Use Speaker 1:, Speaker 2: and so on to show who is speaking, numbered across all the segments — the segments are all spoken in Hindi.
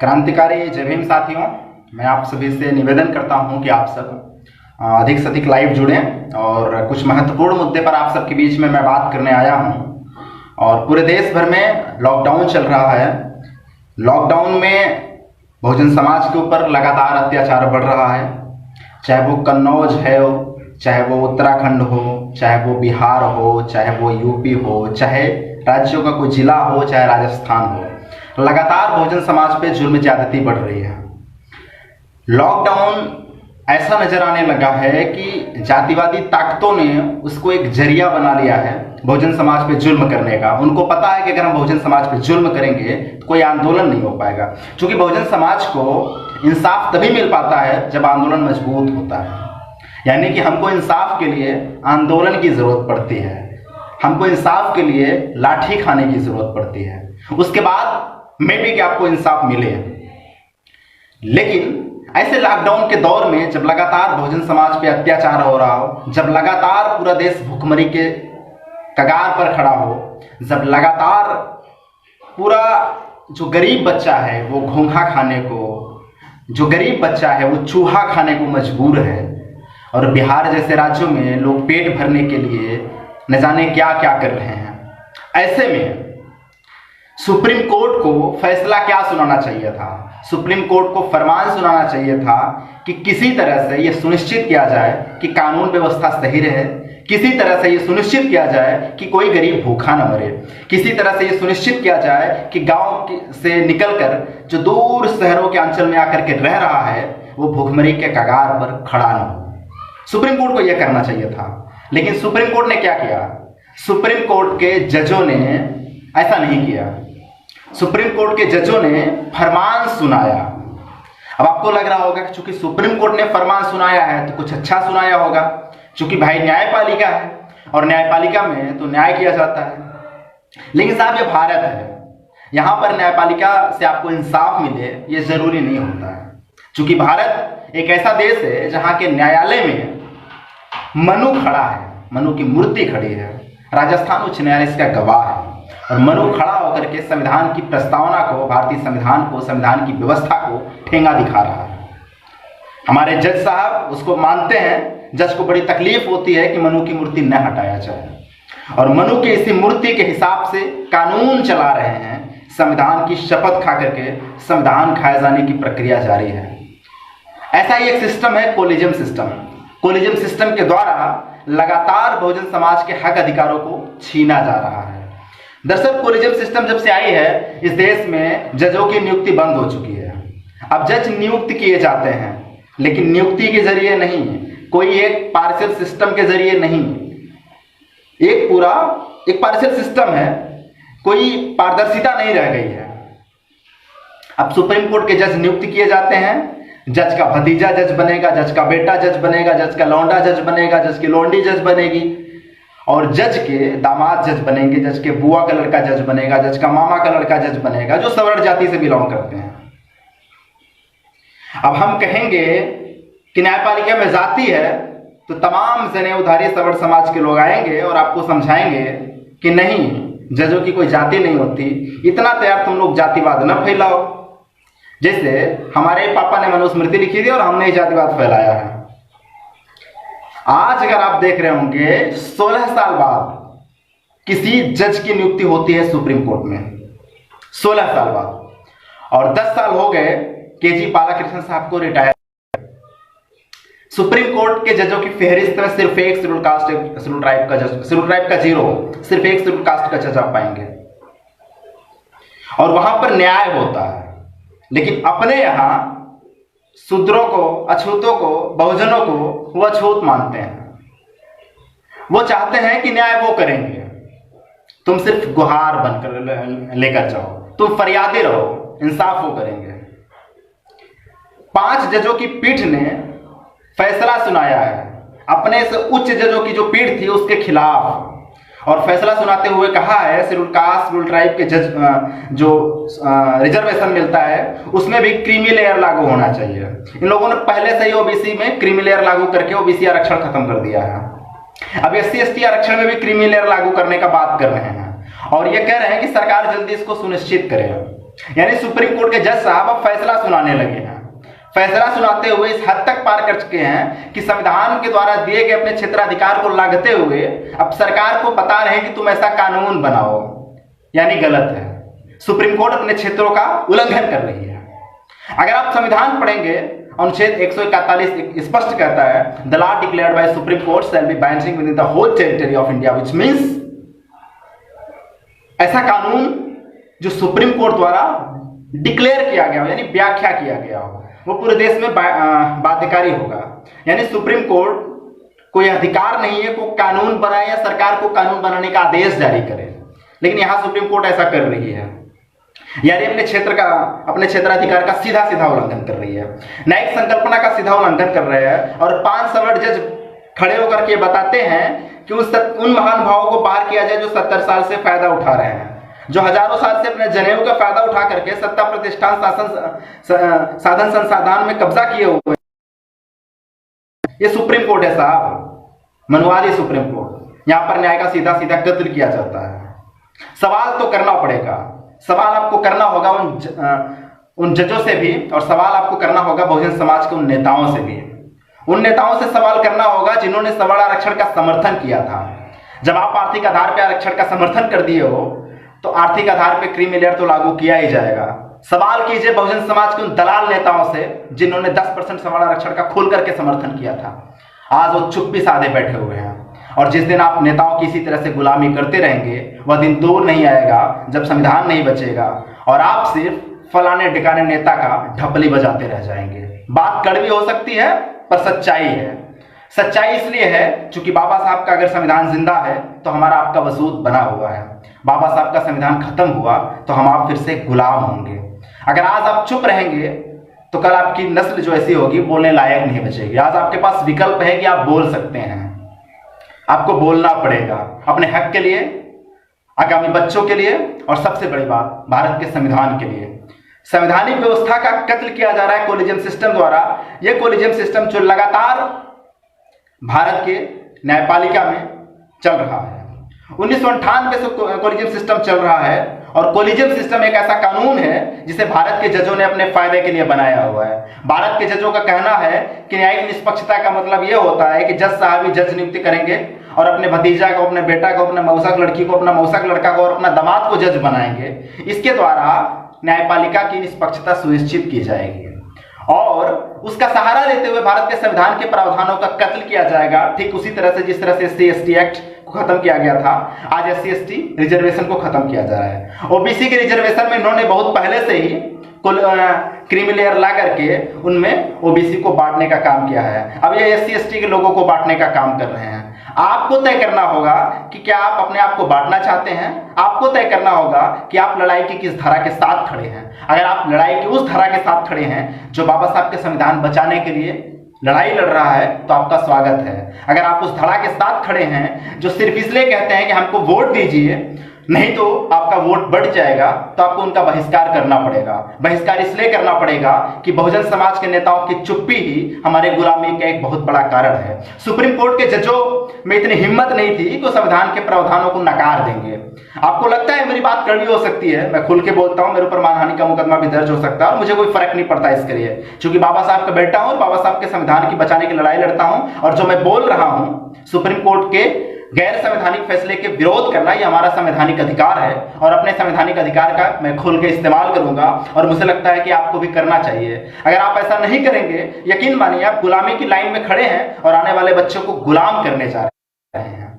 Speaker 1: क्रांतिकारी जय भीम साथियों, मैं आप सभी से निवेदन करता हूं कि आप सब अधिक से अधिक लाइव जुड़ें और कुछ महत्वपूर्ण मुद्दे पर आप सबके बीच में मैं बात करने आया हूं। और पूरे देश भर में लॉकडाउन चल रहा है। लॉकडाउन में बहुजन समाज के ऊपर लगातार अत्याचार बढ़ रहा है, चाहे वो कन्नौज है, चाहे वो उत्तराखंड हो, चाहे वो बिहार हो, चाहे वो यूपी हो, चाहे राज्यों का कोई जिला हो, चाहे राजस्थान हो। लगातार बहुजन समाज पे जुल्म ज्यादती बढ़ रही है। लॉकडाउन ऐसा नजर आने लगा है कि जातिवादी ताकतों ने उसको एक जरिया बना लिया है बहुजन समाज पे जुल्म करने का। उनको पता है कि अगर हम बहुजन समाज पे जुल्म करेंगे तो कोई आंदोलन नहीं हो पाएगा, क्योंकि बहुजन समाज को इंसाफ तभी मिल पाता है जब आंदोलन मजबूत होता है। यानी कि हमको इंसाफ के लिए आंदोलन की जरूरत पड़ती है, हमको इंसाफ के लिए लाठी खाने की जरूरत पड़ती है, उसके बाद मे बी कि आपको इंसाफ मिले। लेकिन ऐसे लॉकडाउन के दौर में जब लगातार बहुजन समाज पे अत्याचार हो रहा हो, जब लगातार पूरा देश भुखमरी के कगार पर खड़ा हो, जब लगातार पूरा जो गरीब बच्चा है वो घोंघा खाने को, जो गरीब बच्चा है वो चूहा खाने को मजबूर है, और बिहार जैसे राज्यों में लोग पेट भरने के लिए न जाने क्या क्या कर रहे हैं, ऐसे में सुप्रीम कोर्ट को फैसला क्या सुनाना चाहिए था? सुप्रीम कोर्ट को फरमान सुनाना चाहिए था कि किसी तरह से यह सुनिश्चित किया जाए कि कानून व्यवस्था सही रहे, किसी तरह से यह सुनिश्चित किया जाए कि कोई गरीब भूखा न मरे, किसी तरह से यह सुनिश्चित किया जाए कि गांव से निकलकर जो दूर शहरों के अंचल में आकर के रह रहा है वो भूखमरी के कगार पर खड़ा न हो। सुप्रीम कोर्ट को यह करना चाहिए था, लेकिन सुप्रीम कोर्ट ने क्या किया? सुप्रीम कोर्ट के जजों ने ऐसा नहीं किया। सुप्रीम कोर्ट के जजों ने फरमान सुनाया। अब आपको लग रहा होगा कि चूंकि सुप्रीम कोर्ट ने फरमान सुनाया है तो कुछ अच्छा सुनाया होगा, क्योंकि भाई न्यायपालिका है और न्यायपालिका में तो न्याय किया जाता है। लेकिन साहब, ये भारत है, यहां पर न्यायपालिका से आपको इंसाफ मिले ये जरूरी नहीं होता है, क्योंकि भारत एक ऐसा देश है जहां के न्यायालय में मनु खड़ा है, मनु की मूर्ति खड़ी है। राजस्थान उच्च न्यायालय इसका गवाह है, और मनु खड़ा होकर के संविधान की प्रस्तावना को, भारतीय संविधान को, संविधान की व्यवस्था को ठेंगा दिखा रहा है। हमारे जज साहब उसको मानते हैं। जज को बड़ी तकलीफ होती है कि मनु की मूर्ति न हटाया जाए, और मनु की इसी मूर्ति के हिसाब से कानून चला रहे हैं। संविधान की शपथ खा करके संविधान खाए जाने की प्रक्रिया जारी है। ऐसा ही एक सिस्टम है कोलिजियम सिस्टम। कोलिजियम सिस्टम के द्वारा लगातार बहुजन समाज के हक अधिकारों को छीना जा रहा है। दरअसल कोलिजियम सिस्टम जब से आई है इस देश में जजों की नियुक्ति बंद हो चुकी है। अब जज नियुक्त किए जाते हैं, लेकिन नियुक्ति के जरिए नहीं, कोई एक पार्शियल सिस्टम के जरिए नहीं, एक पूरा एक पार्शियल सिस्टम है, कोई पारदर्शिता नहीं रह गई है। अब सुप्रीम कोर्ट के जज नियुक्त किए जाते हैं, जज का भतीजा जज बनेगा, जज का बेटा जज बनेगा, जज का लौंडा जज बनेगा, जज की लौंडी जज बनेगी, और जज के दामाद जज बनेंगे, जज के बुआ का लड़का जज बनेगा, जज का मामा का लड़का जज बनेगा, जो सवर्ण जाति से बिलोंग करते हैं। अब हम कहेंगे कि न्यायपालिका में जाति है तो तमाम जनेऊधारी सवर्ण समाज के लोग आएंगे और आपको समझाएंगे कि नहीं, जजों की कोई जाति नहीं होती, इतना तैयार तुम लोग जातिवाद न फैलाओ। जैसे हमारे पापा ने मनुस्मृति लिखी थी और हमने जातिवाद फैलाया है। आज अगर आप देख रहे होंगे 16 साल बाद किसी जज की नियुक्ति होती है सुप्रीम कोर्ट में, 16 साल बाद, और 10 साल हो गए केजी बालाकृष्ण साहब को रिटायर। सुप्रीम कोर्ट के जजों की फहरिस्त में सिर्फ एक शेड्यूल कास्ट, शेड्यूल ट्राइब का जज, शेड्यूल ट्राइब का 0, सिर्फ एक शेड्यूल कास्ट का जज आप पाएंगे, और वहां पर न्याय होता है। लेकिन अपने यहां शूद्रों को, अछूतों को, बहुजनों को वो अछूत मानते हैं। वो चाहते हैं कि न्याय वो करेंगे, तुम सिर्फ गुहार बनकर लेकर जाओ, तुम फरियादी रहो, इंसाफ वो करेंगे। 5 जजों की पीठ ने फैसला सुनाया है अपने से उच्च जजों की जो पीठ थी उसके खिलाफ, और फैसला सुनाते हुए कहा है शेड्यूल कास्ट, शेड्यूल ट्राइब के जज जो रिजर्वेशन मिलता है उसमें भी क्रीमी लेयर लागू होना चाहिए। इन लोगों ने पहले से ही ओबीसी में क्रीमी लेयर लागू करके ओबीसी आरक्षण खत्म कर दिया है। अब एससी एसटी आरक्षण में भी क्रीमी लेयर लागू करने का बात कर रहे हैं, और ये कह रहे हैं कि सरकार जल्दी इसको सुनिश्चित करे। यानी सुप्रीम कोर्ट के जज साहब अब फैसला सुनाने लगे हैं। फैसला सुनाते हुए इस हद तक पार कर चुके हैं कि संविधान के द्वारा दिए गए अपने क्षेत्राधिकार को लागते हुए अब सरकार को बता रहे हैं कि तुम ऐसा कानून बनाओ, यानी गलत है। सुप्रीम कोर्ट अपने क्षेत्रों का उल्लंघन कर रही है। अगर आप संविधान पढ़ेंगे, अनुच्छेद 141 स्पष्ट कहता है, the law declared by Supreme Court shall be binding within the whole territory of India, which means ऐसा कानून जो सुप्रीम कोर्ट द्वारा डिक्लेयर किया गया हो, यानी व्याख्या किया गया हो, वो पूरे देश में बाध्यकारी होगा। यानी सुप्रीम कोर्ट कोई अधिकार नहीं है को कानून बनाए या सरकार को कानून बनाने का आदेश जारी करे, लेकिन यहां सुप्रीम कोर्ट ऐसा कर रही है, यानी अपने क्षेत्राधिकार का सीधा सीधा उल्लंघन कर रही है, न्यायिक संकल्पना का सीधा उल्लंघन कर रहे हैं। और 5 सवर्ण जज खड़े होकर के बताते हैं कि उन महानुभावों को बाहर किया जाए जो 70 साल से फायदा उठा रहे हैं, जो हजारों साल से अपने जनेऊ का फायदा उठा करके सत्ता प्रतिष्ठान साधन संसाधन में कब्जा किए हुए। ये सुप्रीम कोर्ट है साहब, मनुवादी सुप्रीम कोर्ट। यहां पर न्याय का सीधा सीधा कत्ल किया जाता है। सवाल तो करना पड़ेगा, सवाल आपको करना होगा उन जजों से भी, और सवाल आपको करना होगा बहुजन समाज के उन नेताओं से भी। उन नेताओं से सवाल करना होगा जिन्होंने सवर्ण आरक्षण का समर्थन किया था। जब आप आर्थिक आधार पर आरक्षण का समर्थन कर दिए हो तो आर्थिक आधार पर क्रीमी लेयर तो लागू किया ही जाएगा। सवाल कीजिए बहुजन समाज के उन दलाल नेताओं से जिन्होंने 10% सवर्ण आरक्षण का खोल करके समर्थन किया था। आज वो चुप्पी साधे बैठे हुए हैं, और जिस दिन आप नेताओं की इसी तरह से गुलामी करते रहेंगे वह दिन दूर नहीं आएगा जब संविधान नहीं बचेगा और आप सिर्फ फलाने ढिकाने नेता का ढपली बजाते रह जाएंगे। बात कड़वी हो सकती है पर सच्चाई है। सच्चाई इसलिए है क्योंकि बाबा साहब का अगर संविधान जिंदा है तो हमारा आपका वजूद बना हुआ है। बाबा साहब का संविधान खत्म हुआ तो हम आप फिर से गुलाम होंगे। अगर आज आप चुप रहेंगे तो कल आपकी नस्ल जो ऐसी होगी बोलने लायक नहीं बचेगी। आज आपके पास विकल्प है कि आप बोल सकते हैं, आपको बोलना पड़ेगा अपने हक के लिए, आगामी बच्चों के लिए, और सबसे बड़ी बात भारत के संविधान के लिए। संवैधानिक व्यवस्था का कत्ल किया जा रहा है कोलिजियम सिस्टम द्वारा। यह कोलिजियम सिस्टम जो लगातार भारत के न्यायपालिका में चल रहा है, 1998 से कोलिजियम सिस्टम चल रहा है, और कोलिजियम सिस्टम एक ऐसा कानून है जिसे भारत के जजों ने अपने फायदे के लिए बनाया हुआ है। भारत के जजों का कहना है कि न्यायिक निष्पक्षता का मतलब यह होता है कि जज साहब ही जज नियुक्ति करेंगे और अपने भतीजा को, अपने बेटा को, अपने मौसा लड़की को, अपना मौसा लड़का को और अपना दामाद को जज बनाएंगे। इसके द्वारा न्यायपालिका की निष्पक्षता सुनिश्चित की जाएगी और उसका सहारा लेते हुए भारत के संविधान के प्रावधानों का कत्ल किया जाएगा। ठीक उसी तरह से जिस तरह से SC/ST एक्ट को खत्म किया गया था, आज SC/ST रिजर्वेशन को खत्म किया जा रहा है। ओबीसी के रिजर्वेशन में इन्होंने बहुत पहले से ही क्रीमी लेयर ला करके उनमें ओबीसी को बांटने का काम किया है। अब ये SC/ST के लोगों को बांटने का काम कर रहे हैं। आपको तय करना होगा कि क्या आप अपने आप को बांटना चाहते हैं। आपको तय करना होगा कि आप लड़ाई की किस धारा के साथ खड़े हैं। अगर आप लड़ाई की उस धारा के साथ खड़े हैं जो बाबा साहब के संविधान बचाने के लिए लड़ाई लड़ रहा है तो आपका स्वागत है। अगर आप उस धारा के साथ खड़े हैं जो सिर्फ इसलिए कहते हैं कि हमको वोट दीजिए, नहीं तो आपका वोट बढ़ जाएगा, तो आपको उनका बहिष्कार करना पड़ेगा। बहिष्कार इसलिए करना पड़ेगा कि बहुजन समाज के नेताओं की चुप्पी ही हमारे गुलामी का एक बहुत बड़ा कारण है। सुप्रीम कोर्ट के जजों में इतनी हिम्मत नहीं थी कि वो संविधान के प्रावधानों को नकार देंगे। आपको लगता है मेरी बात कड़वी हो सकती है, मैं खुल के बोलता हूं, मेरे ऊपर मानहानि का मुकदमा भी दर्ज हो सकता है और मुझे कोई फर्क नहीं पड़ता इसके लिए, क्योंकि बाबा साहब का बेटा हूं और बाबा साहब के संविधान की बचाने की लड़ाई लड़ता हूं। और जो मैं बोल रहा हूं, सुप्रीम कोर्ट के गैर संवैधानिक फैसले के विरोध करना ये हमारा संवैधानिक अधिकार है और अपने संवैधानिक अधिकार का मैं खुल के इस्तेमाल करूंगा और मुझे लगता है कि आपको भी करना चाहिए। अगर आप ऐसा नहीं करेंगे, यकीन मानिए आप गुलामी की लाइन में खड़े हैं और आने वाले बच्चों को गुलाम करने जा रहे हैं।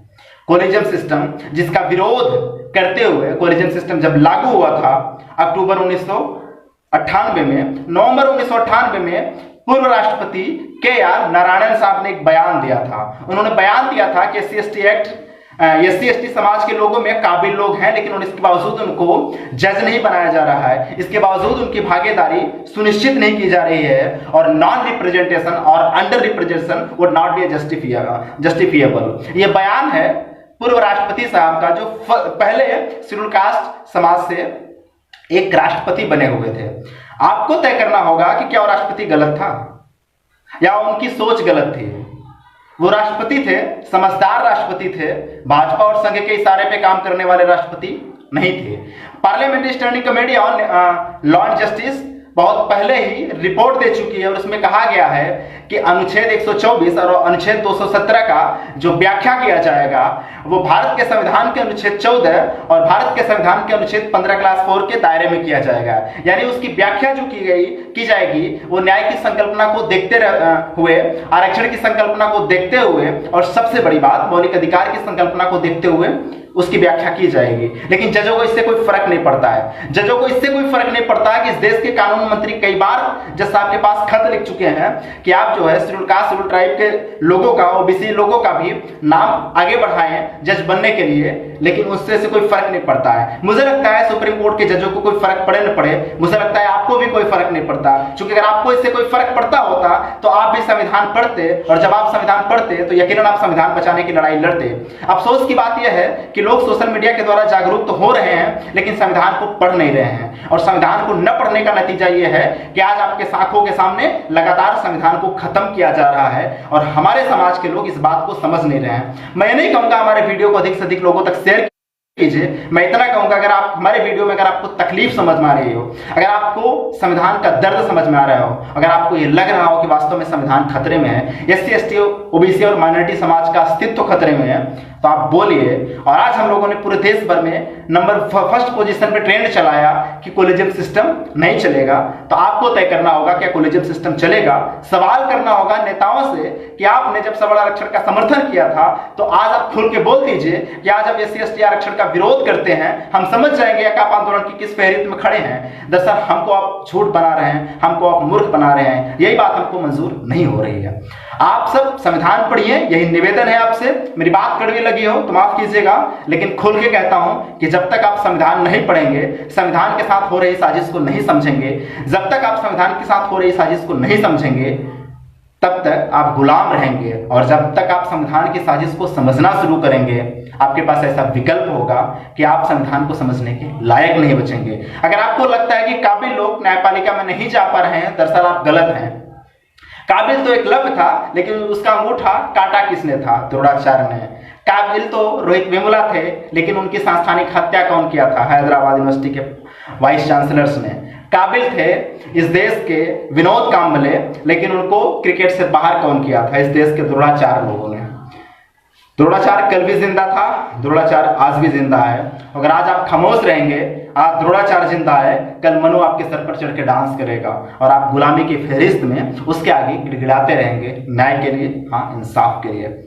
Speaker 1: कोलिजियम सिस्टम जिसका विरोध करते हुए, कोलिजियम सिस्टम जब लागू हुआ था अक्टूबर 1998 में, नवंबर 1998 में पूर्व राष्ट्रपति KR नारायणन साहब ने एक बयान दिया था। उन्होंने बयान दिया था कि SC/ST समाज के लोगों में काबिल लोग हैं, लेकिन इसके बावजूद उनको जज नहीं बनाया जा रहा है, इसके बावजूद उनकी भागीदारी सुनिश्चित नहीं की जा रही है और नॉन रिप्रेजेंटेशन और under representation would not be justifiable. ये बयान है पूर्व राष्ट्रपति साहब का, जो पहले शेड्यूल कास्ट समाज से एक राष्ट्रपति बने हुए थे। आपको तय करना होगा कि क्या वो राष्ट्रपति गलत था या उनकी सोच गलत थी। वो राष्ट्रपति थे, समझदार राष्ट्रपति थे, भाजपा और संघ के इशारे पे काम करने वाले राष्ट्रपति नहीं थे। Parliamentary standing committee on law and justice बहुत पहले ही रिपोर्ट दे चुकी है और उसमें कहा गया है कि अनुच्छेद 124 और अनुच्छेद 217 का जो व्याख्या किया जाएगा वो भारत के संविधान के अनुच्छेद 14 और भारत के संविधान के अनुच्छेद 15 क्लास 4 के दायरे में किया जाएगा। यानी उसकी व्याख्या जो की जाएगी वो न्याय की संकल्पना को देखते हुए, आरक्षण की संकल्पना को देखते हुए और सबसे बड़ी बात मौलिक अधिकार की संकल्पना को देखते हुए उसकी व्याख्या की जाएगी। लेकिन जजों को इससे कोई फर्क नहीं पड़ता है। जजों को इससे कोई फर्क नहीं पड़ता है कि इस देश के कानून मंत्री कई बार जज साहब के पास खत लिख चुके हैं कि आप जो है शेड्यूल कास्ट शेड्यूल ट्राइब के लोगों का, ओबीसी लोगों का भी नाम आगे बढ़ाएं जज बनने के लिए, लेकिन उससे से कोई फर्क नहीं पड़ता है। मुझे लगता है सुप्रीम कोर्ट के जजों को कोई फर्क पड़े न पड़े, मुझे लगता है आपको भी कोई फर्क नहीं पड़ता, क्योंकि अगर आपको इससे कोई फर्क पड़ता होता तो आप भी संविधान पढ़ते, और जब आप संविधान पढ़ते तो यकीनन आप संविधान बचाने की लड़ाई लड़ते। अफसोस की बात यह है कि लोग सोशल मीडिया के द्वारा जागरूक तो हो रहे हैं लेकिन संविधान को पढ़ नहीं रहे हैं, और संविधान को न पढ़ने का नतीजा यह है कि आज आपके आंखों के सामने लगातार संविधान को खत्म किया जा रहा है और हमारे समाज के लोग इस बात को समझ नहीं रहे हैं। मैं नहीं कहूंगा हमारे वीडियो को अधिक से अधिक लोगों तक शेयर कीजिए, मैं इतना कहूंगा अगर आप हमारे वीडियो में अगर आपको तकलीफ समझ में आ रही हो, अगर आपको संविधान का दर्द समझ में आ रहा हो, अगर आपको ये लग रहा हो कि वास्तव में संविधान खतरे में है, एससी एसटी ओबीसी और माइनॉरिटी समाज का अस्तित्व खतरे में है, तो आप बोलिए। और आज हम लोगों ने पूरे देश भर में नंबर फर्स्ट पोजीशन पे ट्रेंड चलाया कि कोलेजियम सिस्टम नहीं चलेगा, तो आपको तय करना होगा क्या कोलेजियम सिस्टम चलेगा। सवाल करना होगा नेताओं से कि आपने जब सबल आरक्षण का समर्थन किया था तो आज आप खुल के बोल दीजिए कि आज आप एससी एसटी आरक्षण का विरोध करते हैं, हम समझ जाएंगे कि आप आंदोलन की किस फेहरिस्त में खड़े हैं। दरअसल हमको आप झूठ बना रहे हैं, हमको आप मूर्ख बना रहे हैं, यही बात हमको मंजूर नहीं हो रही है। आप सब संविधान पढ़िए, यही निवेदन है आपसे। मेरी बात कड़वी लगी हो तो माफ कीजिएगा, लेकिन खुल के कहता हूं कि जब तक आप संविधान नहीं पढ़ेंगे, संविधान के साथ हो रही साजिश को नहीं समझेंगे, जब तक आप संविधान के साथ हो रही साजिश को नहीं समझेंगे, तब तक आप गुलाम रहेंगे। और जब तक आप संविधान की साजिश को समझना शुरू करेंगे, आपके पास ऐसा विकल्प होगा कि आप संविधान को समझने के लायक नहीं बचेंगे। अगर आपको लगता है कि काबिल लोग न्यायपालिका में नहीं जा पा रहे हैं, दरअसल आप गलत हैं। काबिल तो एकलव्य था, लेकिन उसका अंगूठा काटा किसने था? द्रोणाचार्य ने। काबिल तो रोहित वेमुला थे, लेकिन उनकी सांस्थानिक हत्या कौन किया था? हैदराबाद यूनिवर्सिटी के वाइस चांसलर्स ने। काबिल थे इस देश के विनोद कांबले, लेकिन उनको क्रिकेट से बाहर कौन किया था? इस देश के द्रोणाचार्य लोगों ने। द्रोणाचार्य कल भी जिंदा था, द्रोणाचार्य आज भी जिंदा है। अगर आज आप खामोश रहेंगे, आज द्रोणाचार्य जिंदा है, कल मनु आपके सर पर चढ़ के डांस करेगा और आप गुलामी की फहरिस्त में उसके आगे गिड़गिड़ाते रहेंगे न्याय के लिए, हाँ इंसाफ के लिए।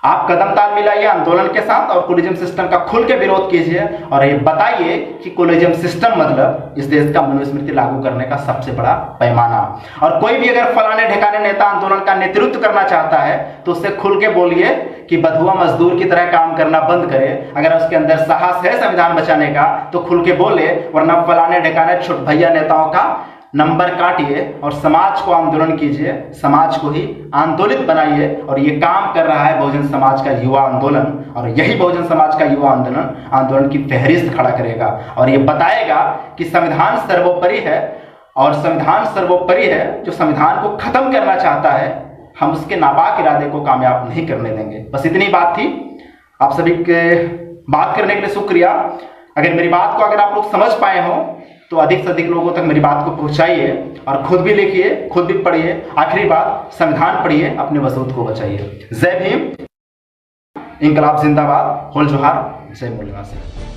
Speaker 1: आप कदम ताल मिलाइए आंदोलन के साथ और कोलिजियम सिस्टम का खुल के विरोध कीजिए और ये बताइए कि कोलिजियम सिस्टम मतलब इस देश का मनुस्मृति लागू करने का सबसे बड़ा पैमाना। और कोई भी अगर फलाने ढिकाने नेता आंदोलन का नेतृत्व करना चाहता है तो उससे खुल के बोलिए कि बधुआ मजदूर की तरह काम करना बंद करे। अगर उसके अंदर साहस है संविधान बचाने का तो खुल के बोले, वरना फलाने ढिकाने छोट भैया नेताओं का नंबर काटिए और समाज को आंदोलन कीजिए, समाज को ही आंदोलित बनाइए। और ये काम कर रहा है बहुजन समाज का युवा आंदोलन, और यही बहुजन समाज का युवा आंदोलन की फहरिस्त खड़ा करेगा और ये बताएगा कि संविधान सर्वोपरि है, और संविधान सर्वोपरि है। जो संविधान को खत्म करना चाहता है, हम उसके नापाक इरादे को कामयाब नहीं करने देंगे। बस इतनी बात थी। आप सभी के बात करने के लिए शुक्रिया। अगर मेरी बात को अगर आप लोग समझ पाए हो तो अधिक से अधिक लोगों तक मेरी बात को पहुंचाइए और खुद भी लिखिए, खुद भी पढ़िए। आखिरी बात, संविधान पढ़िए, अपने वसूद को बचाइए। जय भीम, इंकलाब जिंदाबाद, होल जोहार, जय मूल्यवासी।